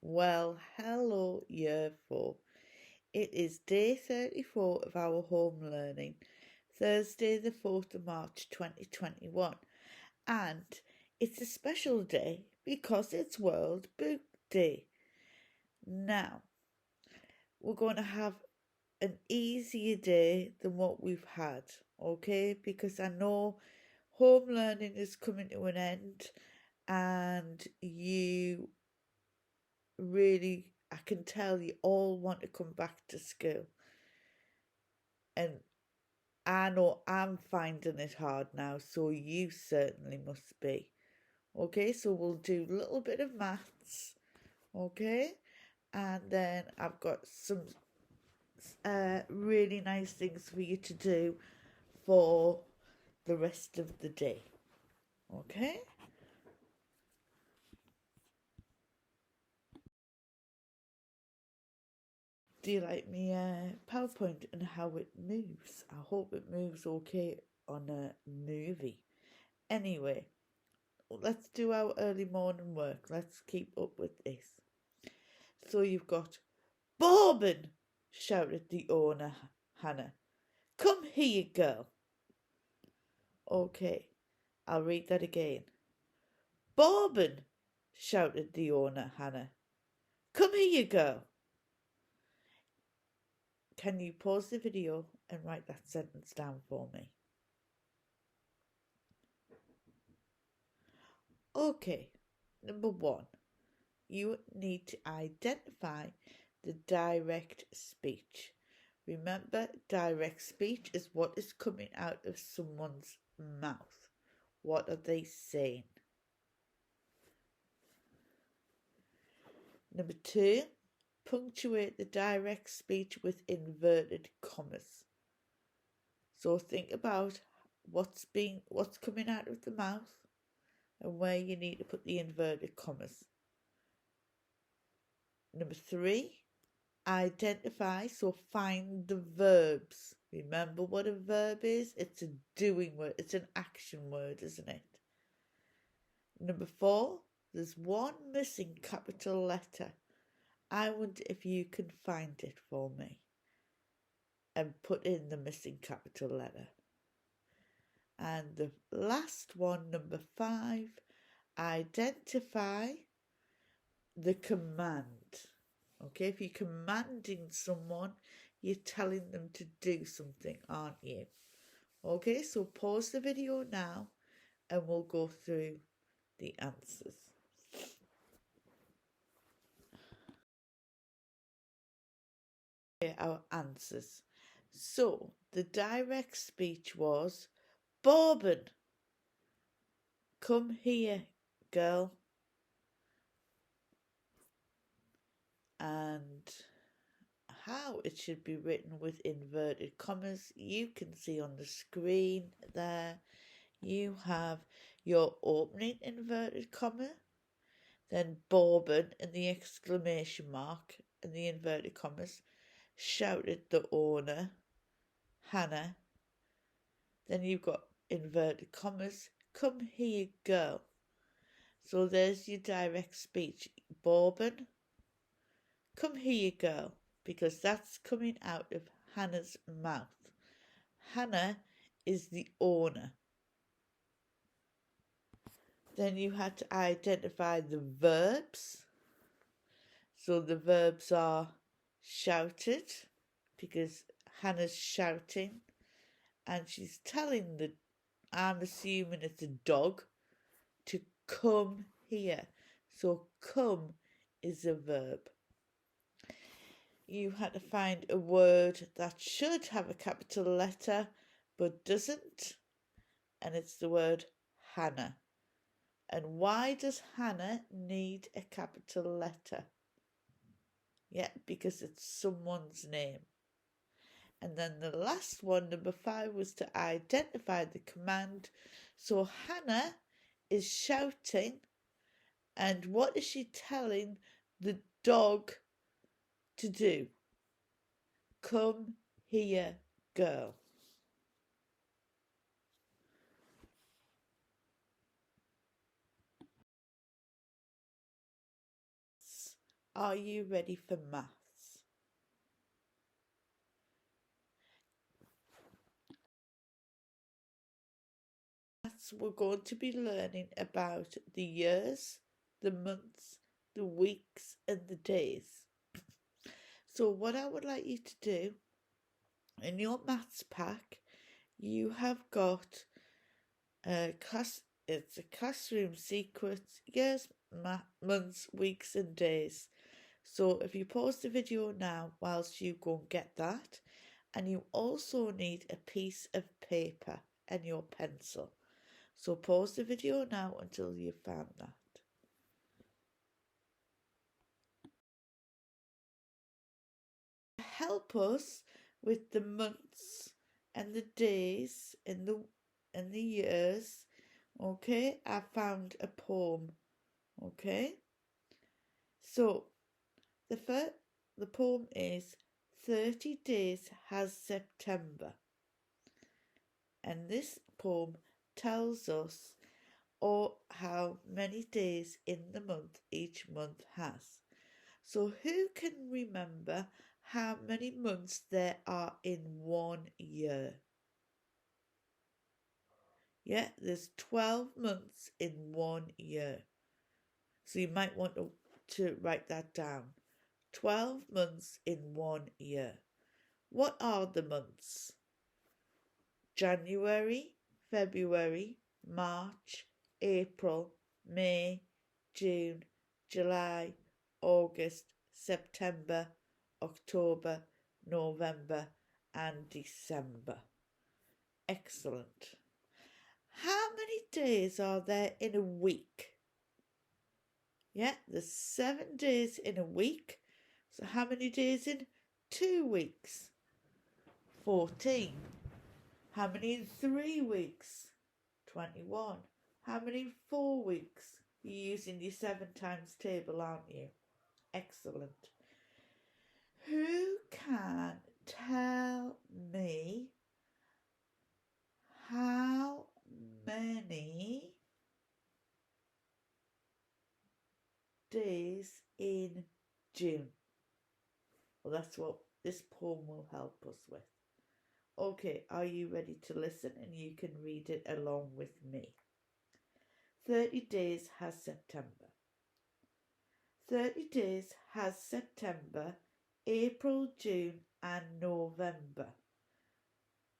Well, hello, year four. It is day 34 of our home learning, Thursday, the 4th of March 2021, and it's a special day because it's World Book Day. Now, we're going to have an easier day than what we've had, okay? Because I know home learning is coming to an end and you really, I can tell you all want to come back to school. And I know I'm finding it hard now, so you certainly must be. Okay, so we'll do a little bit of maths, okay? And then I've got some really nice things for you to do for the rest of the day, okay? Do you like me PowerPoint and how it moves? I hope it moves okay on a movie. Anyway, let's do our early morning work. Let's keep up with this. So you've got Bobbin, shouted the owner, Hannah. Come here, girl. Okay, I'll read that again. Bobbin, shouted the owner, Hannah. Come here, girl. Can you pause the video and write that sentence down for me? Okay, number one, you need to identify the direct speech. Remember, direct speech is what is coming out of someone's mouth. What are they saying? Number two, punctuate the direct speech with inverted commas. So think about what's coming out of the mouth and where you need to put the inverted commas. Number three, identify, so find the verbs. Remember what a verb is? It's a doing word, it's an action word, isn't it? Number four, there's one missing capital letter. I wonder if you can find it for me and put in the missing capital letter. And the last one, number five, identify the command. Okay, if you're commanding someone, you're telling them to do something, aren't you? Okay, so pause the video now and we'll go through the answers. Okay, our answers. So the direct speech was, Bobbin, come here, girl. And how it should be written with inverted commas, you can see on the screen there. You have your opening inverted comma, then Bobbin and the exclamation mark and the inverted commas, shouted the owner, Hannah. Then you've got inverted commas, come here, girl. So there's your direct speech. Bobbin, come here, girl, because that's coming out of Hannah's mouth. Hannah is the owner. Then you had to identify the verbs. So the verbs are shouted, because Hannah's shouting, and she's telling I'm assuming it's a dog, to come here. So come is a verb. You had to find a word that should have a capital letter but doesn't, and it's the word Hannah. And why does Hannah need a capital letter? Yeah, because it's someone's name. And then the last one, number 5, was to identify the command. So Hannah is shouting, and what is she telling the dog to do? Come here, girl. are you ready for maths? Maths, we're going to be learning about the years, the months, the weeks, and the days. So what I would like you to do, in your maths pack, you have got it's a classroom sequence, years, months, weeks and days. So if you pause the video now whilst you go and get that, and you also need a piece of paper and your pencil. So pause the video now until you've found that. To help us with the months and the days and the years, okay, I found a poem. Okay, so the poem is 30 Days Has September, and this poem tells us how many days in the month each month has. So who can remember how many months there are in 1 year? Yeah, there's 12 months in 1 year. So you might want to write that down. 12 months in 1 year. What are the months? January, February, March, April, May, June, July, August, September, October, November and December. Excellent. How many days are there in a week? Yeah, there's 7 days in a week. So how many days in 2 weeks? 14. How many in 3 weeks? 21. How many in 4 weeks? You're using your 7 times table, aren't you? Excellent. Who can tell me how many days in June? Well, that's what this poem will help us with. Okay, are you ready to listen? And you can read it along with me. 30 days has September. 30 days has September, April, June and November.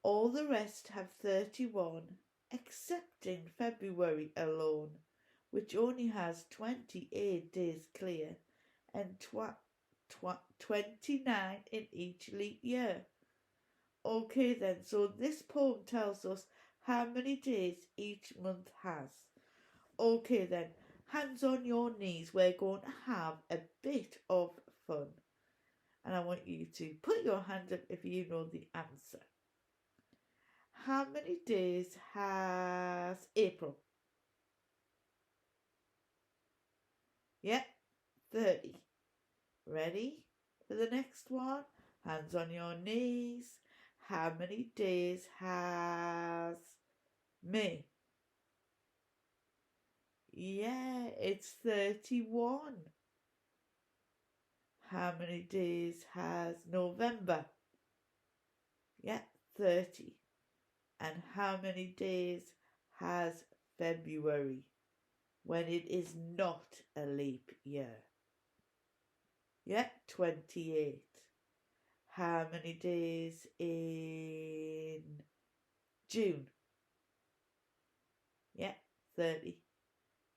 All the rest have 31, excepting February alone, which only has 28 days clear and 29 in each leap year. Okay then, so this poem tells us how many days each month has. Okay then, hands on your knees, we're going to have a bit of fun. And I want you to put your hand up if you know the answer. How many days has April? Yep, 30. Ready for the next one? Hands on your knees. How many days has May? Yeah, it's 31. How many days has November? Yeah, 30. And how many days has February when it is not a leap year? Yeah, 28. How many days in June? Yeah, 30.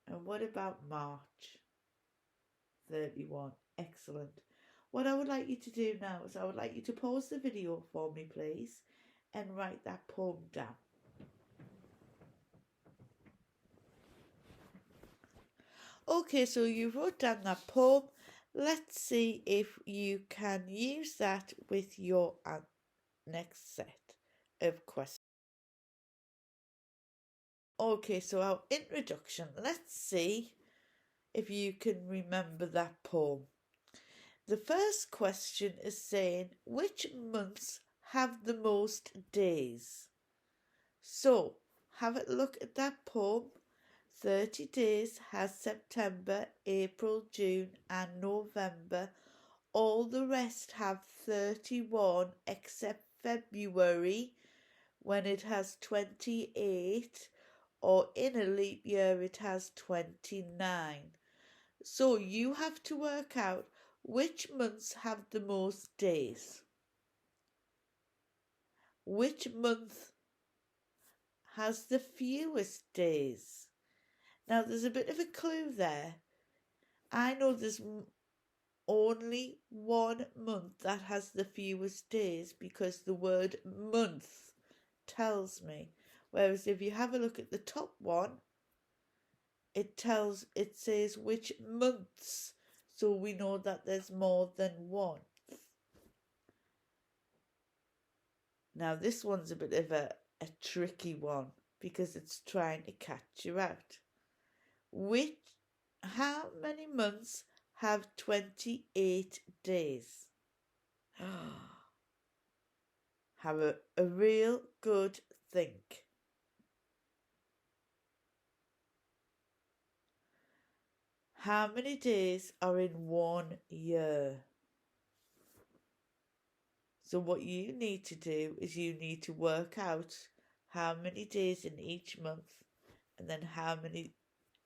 And what about March? 31. Excellent. What I would like you to do now is I would like you to pause the video for me, please, and write that poem down. Okay, so you wrote down that poem. Let's see if you can use that with your next set of questions. Okay, so our introduction. Let's see if you can remember that poem. The first question is saying, which months have the most days? So, have a look at that poem. 30 days has September, April, June and November. All the rest have 31 except February when it has 28, or in a leap year it has 29. So you have to work out which months have the most days. Which month has the fewest days? Now there's a bit of a clue there. I know there's only one month that has the fewest days because the word month tells me. Whereas if you have a look at the top one, it says which months, so we know that there's more than one. Now this one's a bit of a tricky one because it's trying to catch you out. How many months have 28 days? Have a real good think. How many days are in 1 year? So what you need to do is you need to work out how many days in each month and then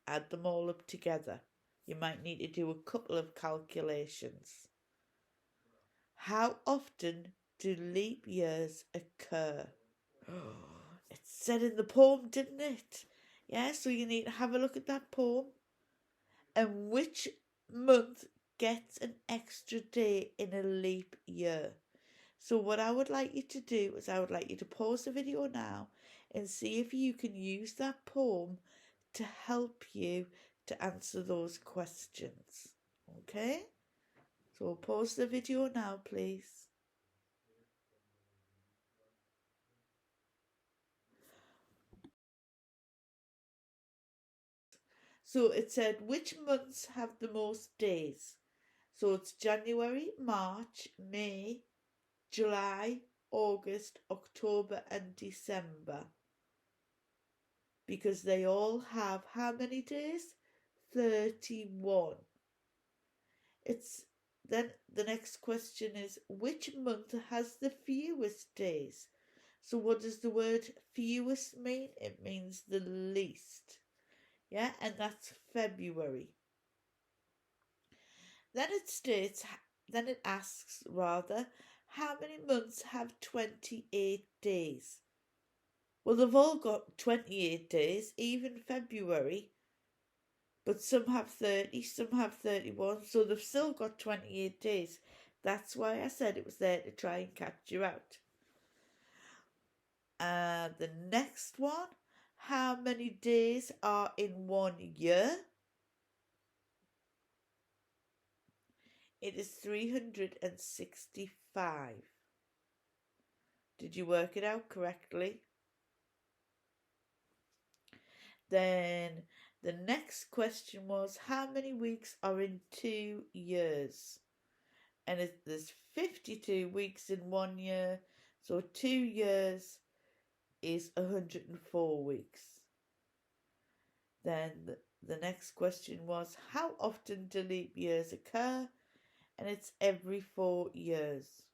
add them all up together. You might need to do a couple of calculations. How often do leap years occur? It said in the poem, didn't it? Yeah, so you need to have a look at that poem. And which month gets an extra day in a leap year? So what I would like you to do is I would like you to pause the video now and see if you can use that poem to help you to answer those questions. Okay? So pause the video now, please. So it said, which months have the most days? So it's January, March, May, July, August, October and December. Because they all have how many days? 31. Then the next question is, which month has the fewest days? So what does the word fewest mean? It means the least. Yeah, and that's February. Then it asks rather, how many months have 28 days? Well, they've all got 28 days, even February. But some have 30, some have 31, so they've still got 28 days. That's why I said it was there to try and catch you out. The next one, how many days are in 1 year? It is 365. Did you work it out correctly? Then the next question was, how many weeks are in 2 years? And there's 52 weeks in 1 year, so 2 years is 104 weeks. Then the next question was, how often do leap years occur? And it's every 4 years.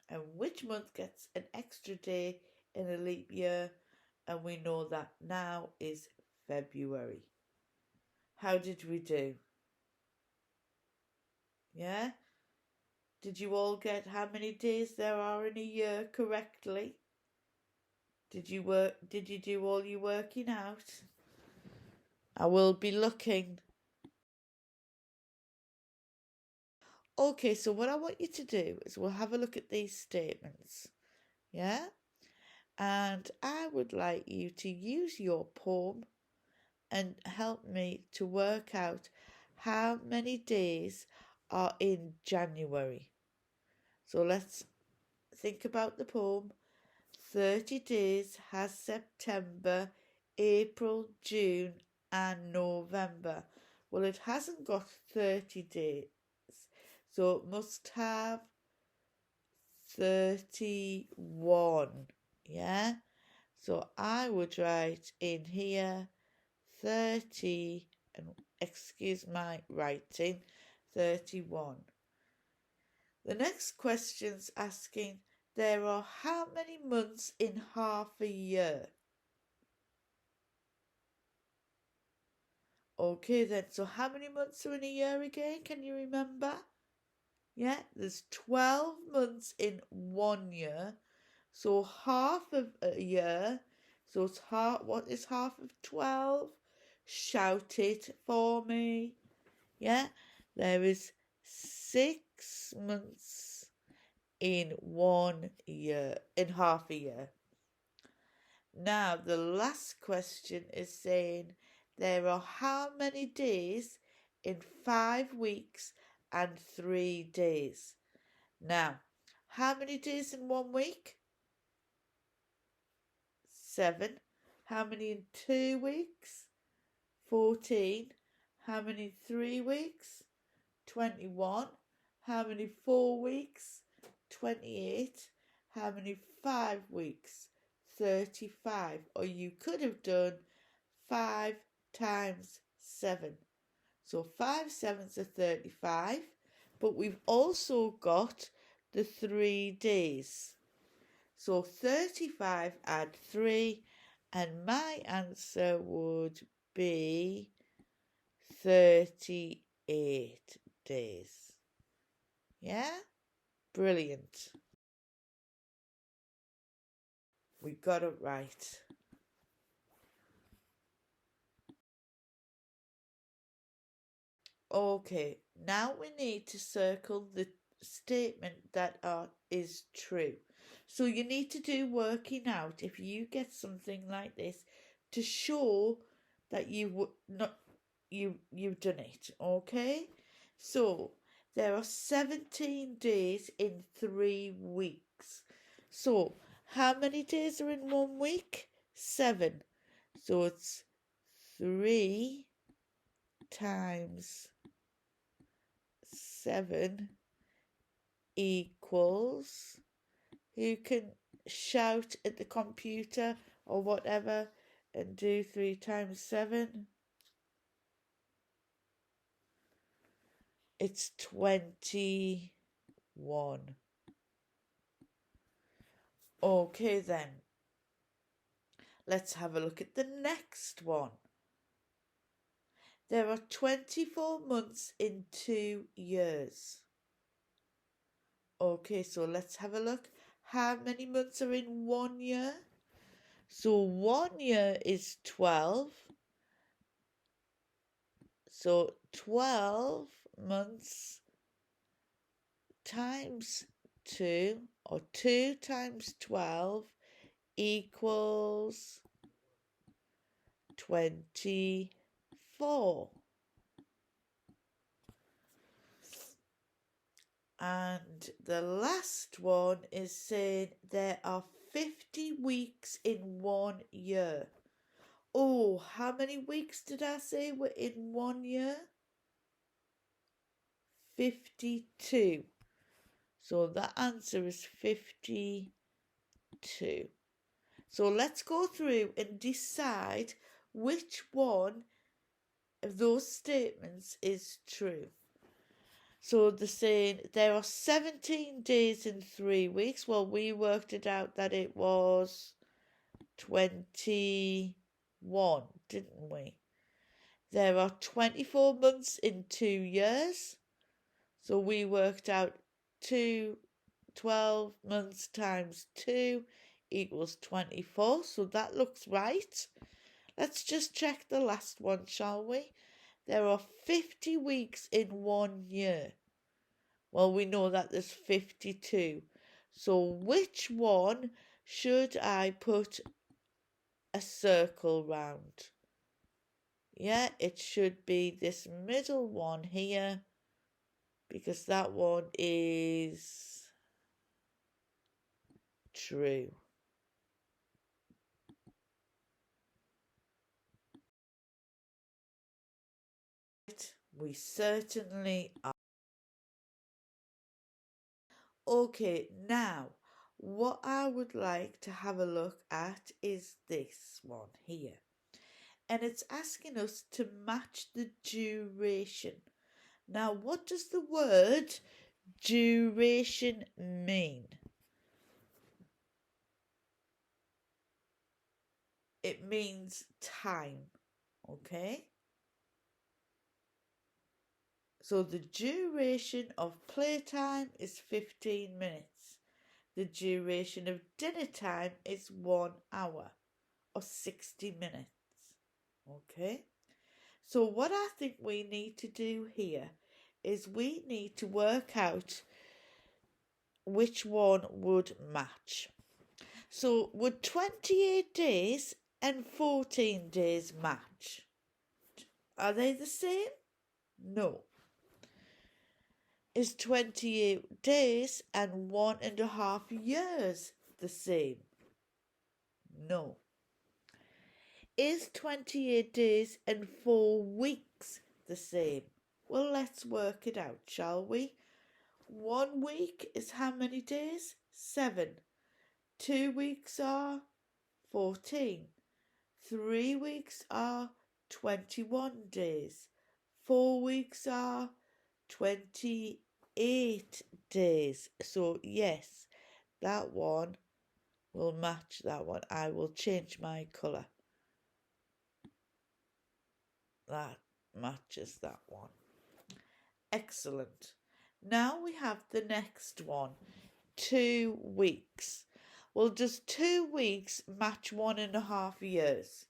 And which month gets an extra day in a leap year? And we know that now is February. How did we do? Yeah? Did you all get how many days there are in a year correctly? Did you do all your working out? I will be looking. Okay, so what I want you to do is we'll have a look at these statements. Yeah? And I would like you to use your poem and help me to work out how many days are in January. So let's think about the poem. 30 days has September, April, June and November. Well, it hasn't got 30 days, so it must have 31. Yeah? So I would write in here 30, and excuse my writing, 31. The next question's asking, there are how many months in half a year? Okay then, so how many months are in a year again? Can you remember? Yeah, there's 12 months in 1 year. So half of a year, so it's half, what is half of 12? Shout it for me. Yeah, there is 6 months in 1 year, in half a year. Now, the last question is saying there are how many days in 5 weeks and 3 days? Now, how many days in 1 week? 7. How many in 2 weeks? 14. How many in 3 weeks? 21. How many 4 weeks? 28. How many 5 weeks? 35. Or you could have done 5 times 7. So 5 sevens are 35. But we've also got the 3 days. So 35 add 3, and my answer would be 38 days. Yeah? Brilliant. We got it right. Okay, now we need to circle the statement that is true. So you need to do working out if you get something like this to show that you've done it. Okay, so there are 17 days in 3 weeks. So how many days are in 1 week? 7. So it's 3 times 7 equals, who can shout at the computer or whatever and do 3 times 7? It's 21. Okay then, let's have a look at the next one. There are 24 months in 2 years. Okay, so let's have a look. How many months are in 1 year? So 1 year is 12. So 12 months times 2, or 2 times 12 equals 24. And the last one is saying there are 50 weeks in 1 year. Oh, how many weeks did I say were in 1 year? 52. So the answer is 52. So let's go through and decide which one of those statements is true. So they're saying there are 17 days in 3 weeks. Well, we worked it out that it was 21, didn't we? There are 24 months in 2 years. So we worked out 12 months times 2 equals 24. So that looks right. Let's just check the last one, shall we? There are 50 weeks in 1 year. Well, we know that there's 52. So which one should I put a circle round? Yeah, it should be this middle one here, because that one is true. We certainly are. Okay, now what I would like to have a look at is this one here. and it's asking us to match the duration. Now, what does the word duration mean? It means time, okay? So the duration of playtime is 15 minutes. The duration of dinner time is 1 hour or 60 minutes, okay? So what I think we need to do here is we need to work out which one would match. So would 28 days and 14 days match? Are they the same? No. Is 28 days and 1.5 years the same? No. Is 28 days and 4 weeks the same? Well, let's work it out, shall we? 1 week is how many days? 7. 2 weeks are 14. 3 weeks are 21 days. 4 weeks are 28 days. So yes, that one will match that one. I will change my colour. That matches that one. Excellent. Now we have the next one. 2 weeks. Well, does 2 weeks match 1.5 years?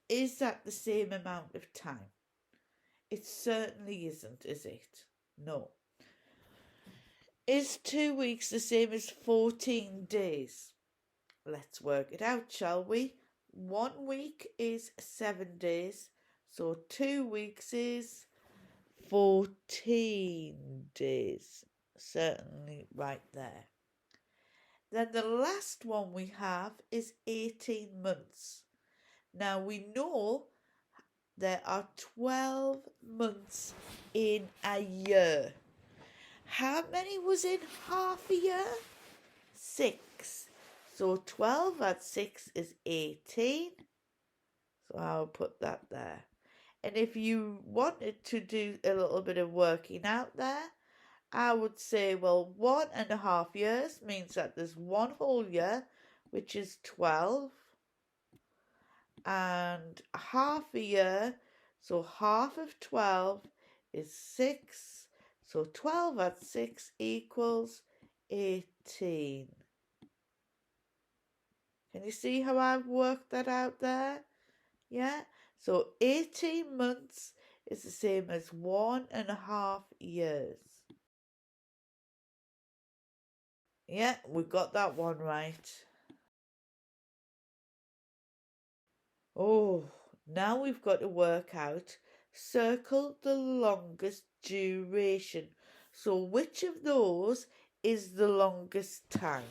Is that the same amount of time? It certainly isn't, is it? No. Is 2 weeks the same as 14 days? Let's work it out, shall we? 1 week is 7 days, so 2 weeks is 14 days. Certainly right there. Then the last one we have is 18 months. Now we know there are 12 months in a year. How many was in half a year? 6. So 12 add 6 is 18. So I'll put that there. And if you wanted to do a little bit of working out there, I would say, well, 1.5 years means that there's 1 whole year, which is 12. And half a year, so half of 12 is 6. So 12 add 6 equals 18. Can you see how I've worked that out there? Yeah? So 18 months is the same as 1.5 years. Yeah, we got that one right. Oh, now we've got to work out, circle the longest duration. So which of those is the longest time?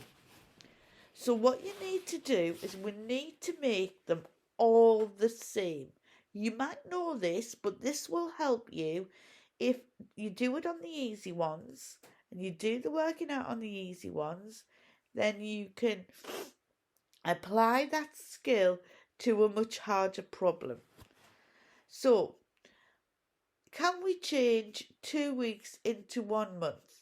So what you need to do is we need to make them all the same. You might know this, but this will help you if you do it on the easy ones and you do the working out on the easy ones, then you can apply that skill to a much harder problem. So, can we change 2 weeks into 1 month?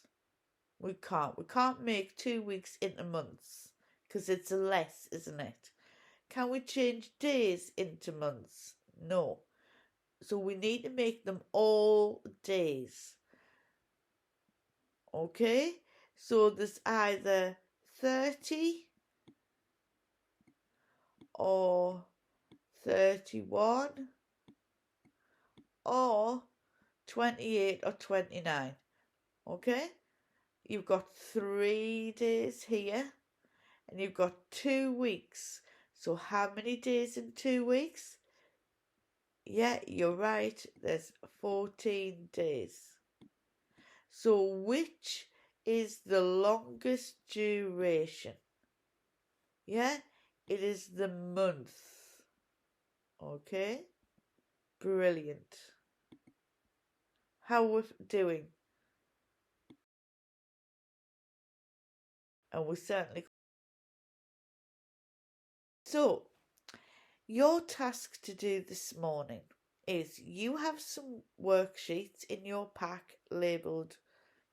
We can't. We can't make 2 weeks into months because it's less, isn't it? Can we change days into months? No. So we need to make them all days. Okay? So there's either 30 or 31 or 28 or 29. Okay? You've got 3 days here and you've got 2 weeks. So how many days in 2 weeks? Yeah, you're right. There's 14 days. So which is the longest duration? Yeah, it is the month. Okay? Brilliant. How we're doing? And we certainly... So, Your task to do this morning is you have some worksheets in your pack labelled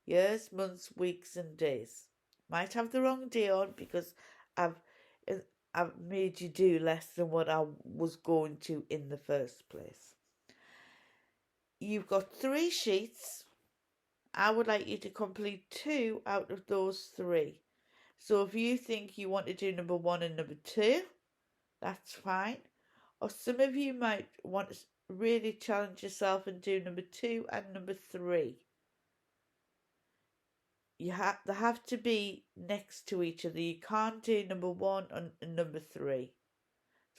years, months, weeks and days. Might have the wrong day on because I've I've made you do less than what I was going to in the first place. You've got 3 sheets. I would like you to complete 2 out of those 3. So if you think you want to do number 1 and number 2, that's fine. Or some of you might want to really challenge yourself and do number 2 and number 3. They have to be next to each other. You can't do number 1 and number 3.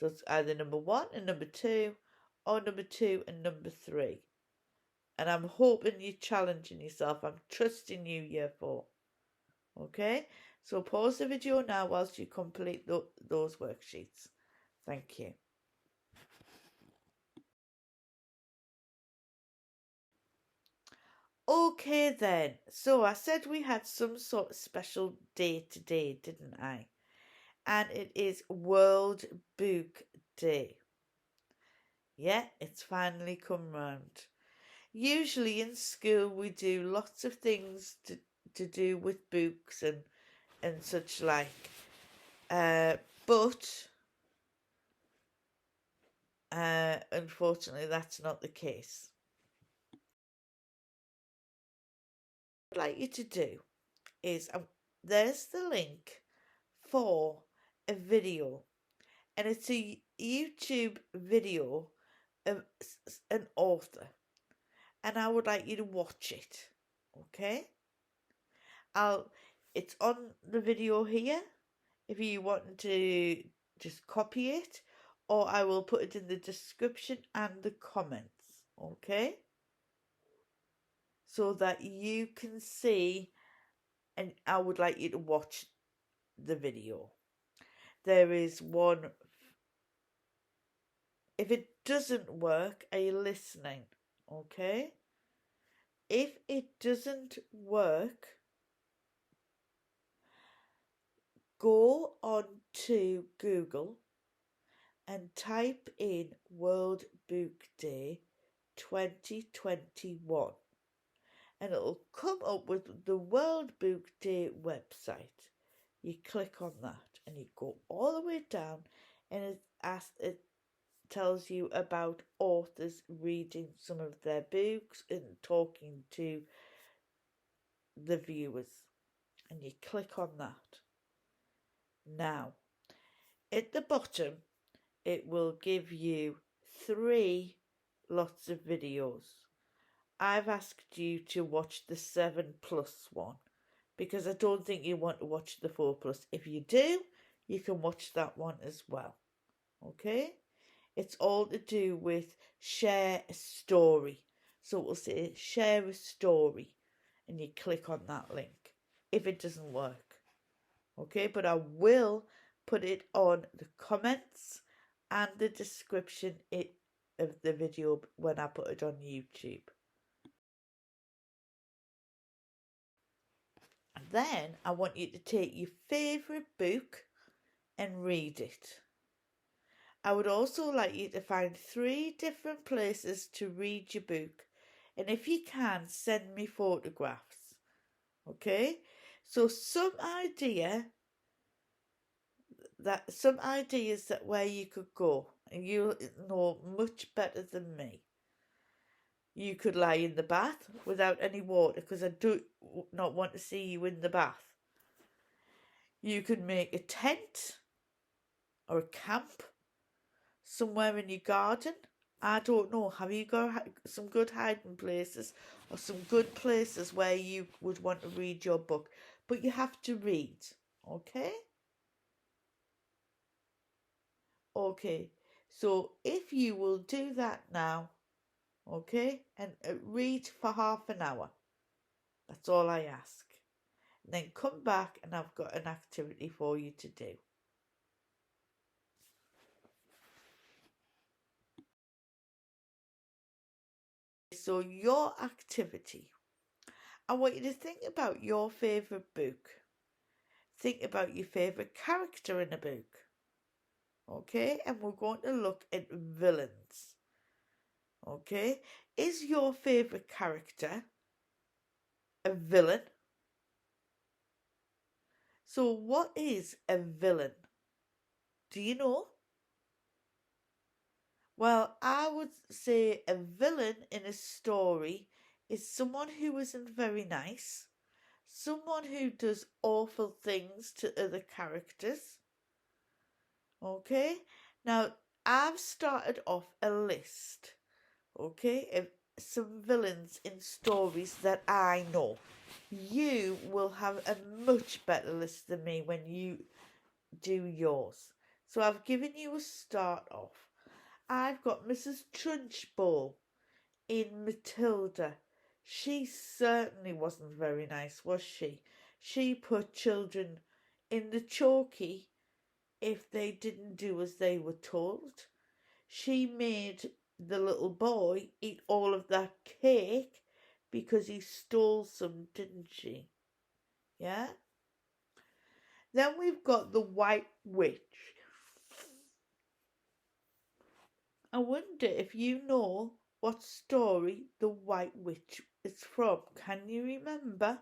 So it's either number 1 and number 2 or number 2 and number 3. And I'm hoping you're challenging yourself. I'm trusting you, year 4. Okay? So pause the video now whilst you complete those worksheets. Thank you. Okay then. So I said we had some sort of special day today, didn't I? And it is World Book Day. Yeah, it's finally come round. Usually in school we do lots of things to do with books and such like. But unfortunately that's not the case. What I'd like you to do is there's the link for a video, and it's a YouTube video of an author, and I would like you to watch it. Okay, it's on the video here if you want to just copy it, or I will put it in the description and the comments. Okay, so that you can see, and I would like you to watch the video. There is one. If it doesn't work, are you listening? Okay? If it doesn't work, go on to Google and type in World Book Day 2021. And it'll come up with the World Book Day website. You click on that and you go all the way down, and it tells you about authors reading some of their books and talking to the viewers, and you click on that. Now at the bottom it will give you 3 lots of videos. I've asked you to watch the 7+ one because I don't think you want to watch the 4+. If you do, you can watch that one as well. Okay? It's all to do with share a story. So it will say share a story, and you click on that link if it doesn't work. Okay, but I will put it on the comments and the description of the video when I put it on YouTube. And then I want you to take your favourite book and read it. I would also like you to find 3 different places to read your book, and if you can, send me photographs. Okay, so some ideas that where you could go, and you know much better than me. You could lie in the bath without any water because I do not want to see you in the bath. You could make a tent or a camp somewhere in your garden. I don't know. Have you got some good hiding places or some good places where you would want to read your book? But you have to read, okay? Okay, so if you will do that now, okay, and read for half an hour. That's all I ask. And then come back and I've got an activity for you to do. So your activity, I want you to think about your favourite book. Think about your favourite character in a book. Okay, and we're going to look at villains. Okay, is your favourite character a villain? So, what is a villain? Do you know? Well, I would say a villain in a story is someone who isn't very nice, someone who does awful things to other characters. Okay, now I've started off a list, okay, of some villains in stories that I know. You will have a much better list than me when you do yours. So I've given you a start off. I've got Mrs. Trunchbull in Matilda. She certainly wasn't very nice, was she? She put children in the chalky if they didn't do as they were told. She made the little boy eat all of that cake because he stole some, didn't she? Yeah? Then we've got the White Witch. I wonder if you know what story the White Witch is from. Can you remember?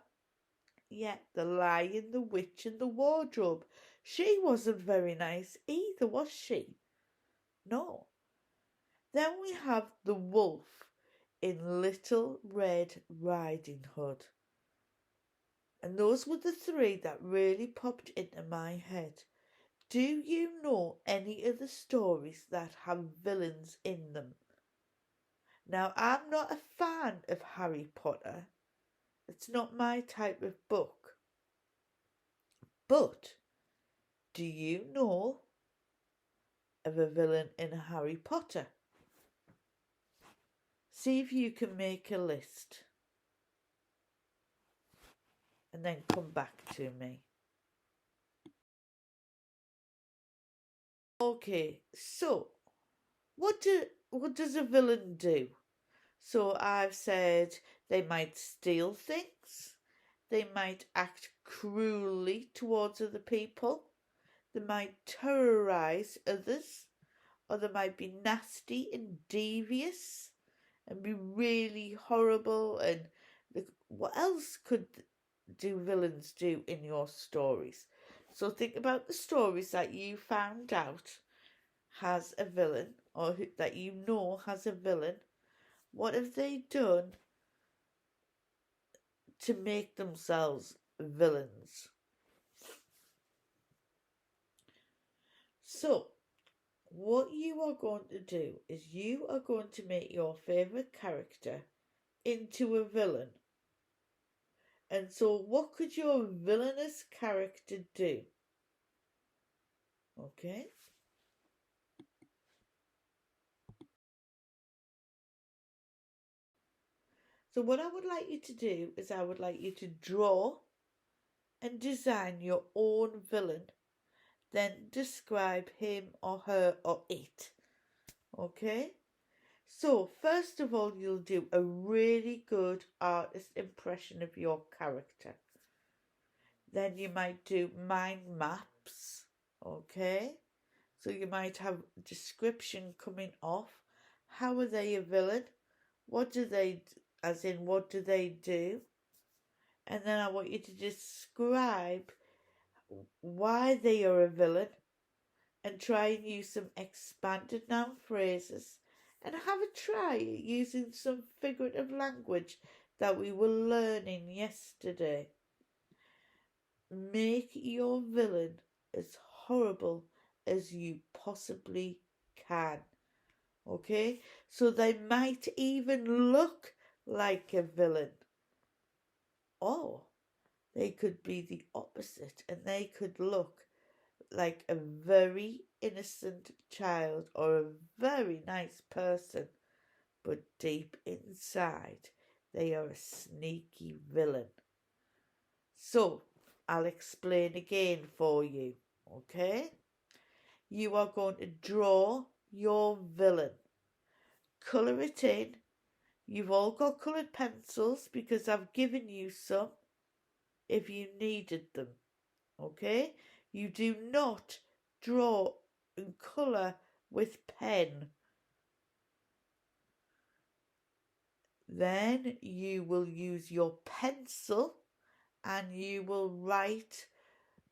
Yeah, The Lion, the Witch, and the Wardrobe. She wasn't very nice either, was she? No. Then we have the wolf in Little Red Riding Hood. And those were the three that really popped into my head. Do you know any other stories that have villains in them? Now, I'm not a fan of Harry Potter. It's not my type of book. But do you know of a villain in Harry Potter? See if you can make a list. And then come back to me. Okay, so what does a villain do? So I've said they might steal things, they might act cruelly towards other people, they might terrorize others, or they might be nasty and devious and be really horrible. And what else could do villains do in your stories? So think about the stories that you found out has a villain, or that you know has a villain. What have they done to make themselves villains? So, what you are going to do is you are going to make your favourite character into a villain. And so, what could your villainous character do? Okay? So, what I would like you to do is I would like you to draw and design your own villain, then describe him or her or it. Okay? So, first of all, you'll do a really good artist impression of your character. Then you might do mind maps. Okay? So you might have description coming off. How are they a villain? What do they, as in what do they do? And then I want you to describe why they are a villain and try and use some expanded noun phrases and have a try using some figurative language that we were learning yesterday. Make your villain as horrible as you possibly can. Okay? So they might even look like a villain. Or they could be the opposite and they could look like a very innocent child or a very nice person, but deep inside they are a sneaky villain. So I'll explain again for you, okay? You are going to draw your villain, colour it in. You've all got coloured pencils because I've given you some if you needed them, okay? You do not draw and colour with pen. Then you will use your pencil and you will write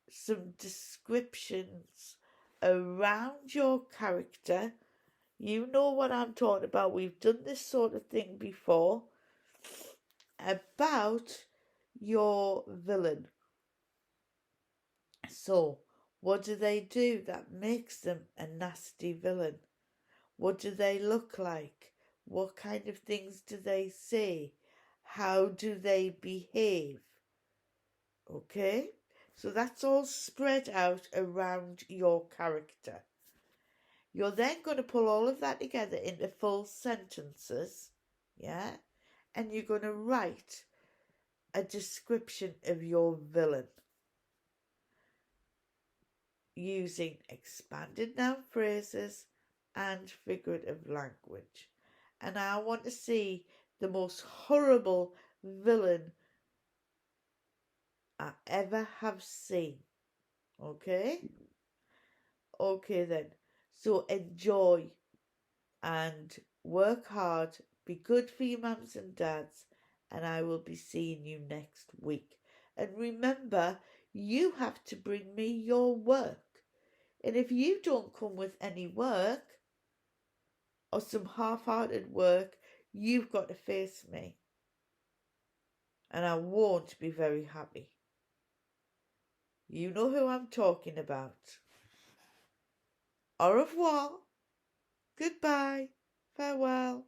some descriptions around your character. You know what I'm talking about. We've done this sort of thing before. About your villain. So, what do they do that makes them a nasty villain? What do they look like? What kind of things do they say? How do they behave? Okay? So that's all spread out around your character. You're then going to pull all of that together into full sentences, yeah? And you're going to write a description of your villain using expanded noun phrases and figurative language. And I want to see the most horrible villain I ever have seen. Okay? Okay then. So enjoy and work hard. Be good for your mums and dads. And I will be seeing you next week. And remember, you have to bring me your work. And if you don't come with any work or some half-hearted work, you've got to face me. And I won't be very happy. You know who I'm talking about. Au revoir. Goodbye. Farewell.